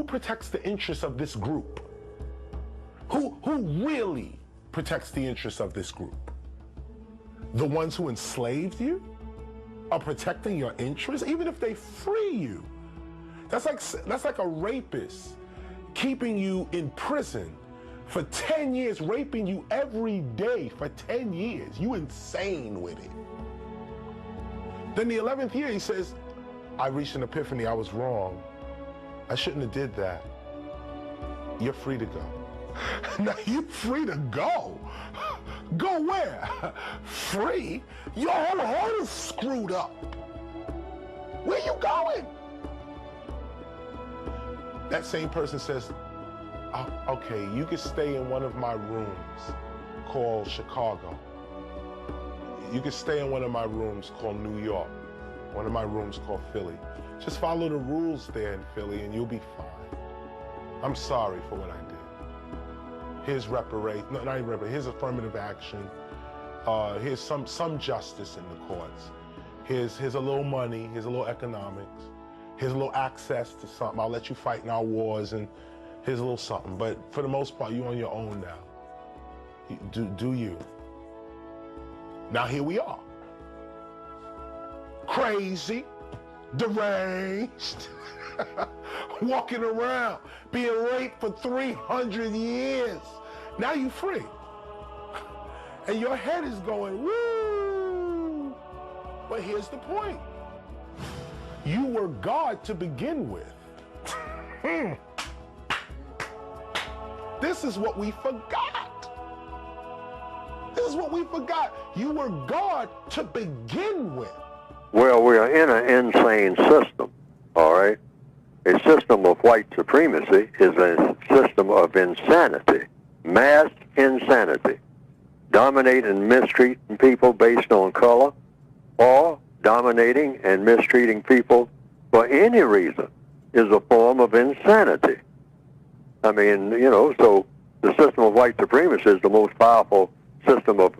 protects the interests of this group? Who really protects the interests of this group? The ones who enslaved you are protecting your interests, even if they free you. That's like a rapist keeping you in prison for 10 years, raping you every day for 10 years. You insane with it. Then the 11th year, he says, I reached an epiphany, I was wrong. I shouldn't have did that. You're free to go. Now you're free to go. Go where? Free? Your whole head is screwed up. Where you going? That same person says, oh, okay, you can stay in one of my rooms called Chicago. You can stay in one of my rooms called New York. One of my rooms called Philly. Just follow the rules there in Philly and you'll be fine. I'm sorry for what I did. Here's reparation, no, not even reparation, here's affirmative action. Here's some justice in the courts. Here's a little money, here's a little economics. Here's a little access to something. I'll let you fight in our wars, and here's a little something. But for the most part, you're on your own now. Do you. Now here we are. Crazy, deranged, walking around, being raped for 300 years. Now you free. And your head is going, woo! But here's the point. You were God to begin with. This is what we forgot. This is what we forgot. You were God to begin with. Well, we are in an insane system, all right? A system of white supremacy is a system of insanity, mass insanity, dominating and mistreating people based on color, or dominating and mistreating people for any reason is a form of insanity. I mean, you know, so the system of white supremacy is the most powerful system of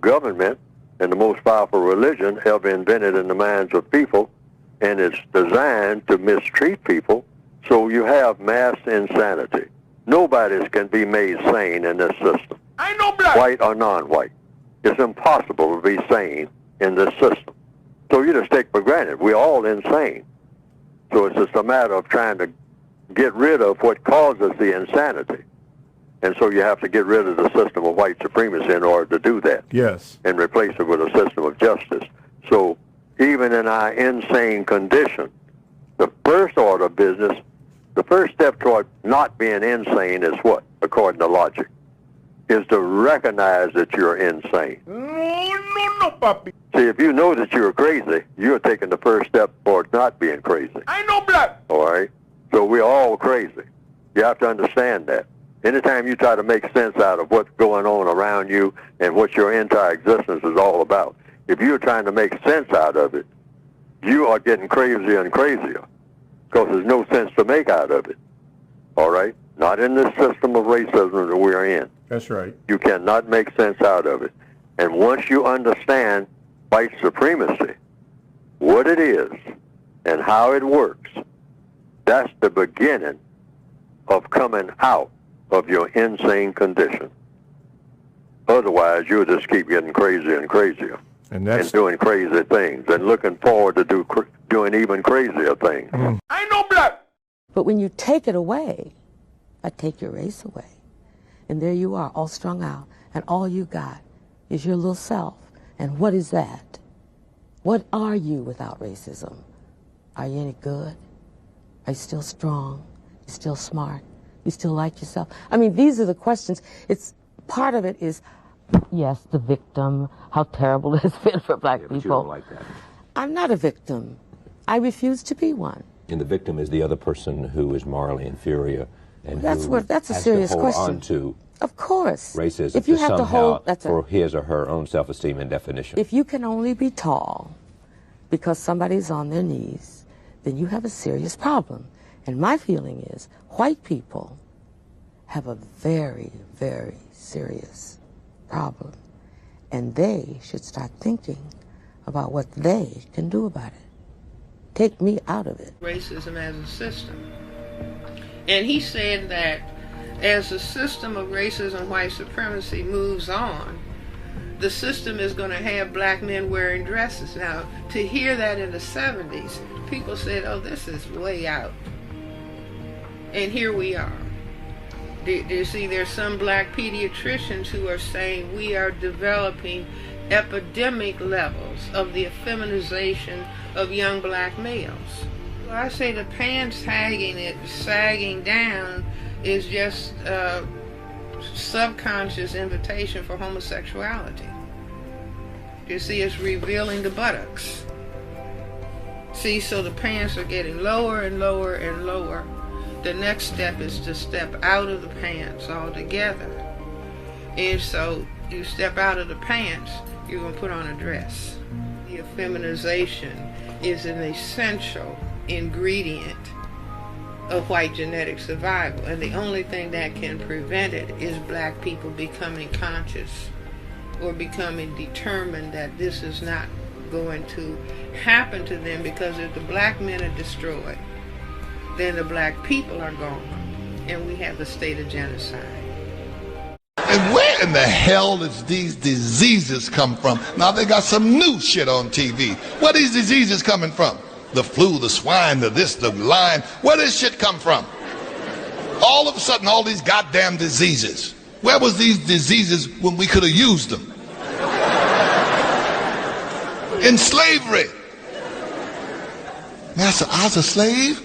government and the most powerful religion ever invented in the minds of people, and it's designed to mistreat people, so you have mass insanity. Nobody can be made sane in this system, I know black. white or non-white. It's impossible to be sane in this system. So you just take for granted we're all insane. So it's just a matter of trying to get rid of what causes the insanity. And so you have to get rid of the system of white supremacy in order to do that. Yes. And replace it with a system of justice. So even in our insane condition, the first order of business, the first step toward not being insane is what, according to logic? Is to recognize that you're insane. No, papi. See, if you know that you're crazy, you're taking the first step toward not being crazy. I know black. All right? So we're all crazy. You have to understand that. Anytime you try to make sense out of what's going on around you and what your entire existence is all about, if you're trying to make sense out of it, you are getting crazier and crazier because there's no sense to make out of it. All right? Not in this system of racism that we're in. That's right. You cannot make sense out of it. And once you understand white supremacy, what it is and how it works, that's the beginning of coming out of your insane condition. Otherwise, you'll just keep getting crazier and crazier And doing crazy things and looking forward to doing even crazier things. I know black. But when you take it away, I take your race away. And there you are, all strung out, and all you got is your little self. And what is that? What are you without racism? Are you any good? Are you still strong? You still smart? You still like yourself? I mean, these are the questions. It's part of it is, yes, the victim, how terrible it has been for black people. You don't like that. I'm not a victim. I refuse to be one. And the victim is the other person who is morally inferior and That's who that's a has serious to hold question. on to Of course. racism if you to have somehow to hold, that's for his or her own self-esteem and definition. If you can only be tall because somebody's on their knees, then you have a serious problem. And my feeling is white people have a very, very serious problem. And they should start thinking about what they can do about it. Take me out of it. Racism as a system. And he said that as the system of racism and white supremacy moves on, the system is going to have black men wearing dresses. Now, to hear that in the 70s, people said, oh, this is way out. And here we are. You see, there's some black pediatricians who are saying we are developing epidemic levels of the effeminization of young black males. Well, I say the pants sagging down is just a subconscious invitation for homosexuality. You see, it's revealing the buttocks. See, so the pants are getting lower and lower and lower. The next step is to step out of the pants altogether. And so you step out of the pants, you're going to put on a dress. The effeminization is an essential ingredient of white genetic survival, and the only thing that can prevent it is black people becoming conscious or becoming determined that this is not going to happen to them, because if the black men are destroyed, then the black people are gone, and we have the state of genocide. And where in the hell does these diseases come from? Now they got some new shit on TV. Where these diseases coming from? The flu, the swine, the this, the lion. Where does shit come from? All of a sudden, all these goddamn diseases. Where was these diseases when we could have used them? In slavery. Master, I was a slave?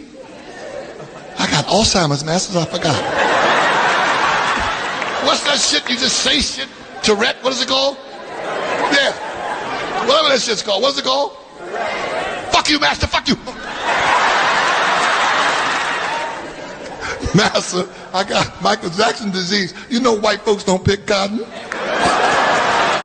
I got Alzheimer's, Masters, I forgot. What's that shit? You just say shit? Tourette, what is it called? Yeah. Whatever that shit's called. What's it called? Fuck you, Master, fuck you. Master, I got Michael Jackson disease. You know white folks don't pick cotton.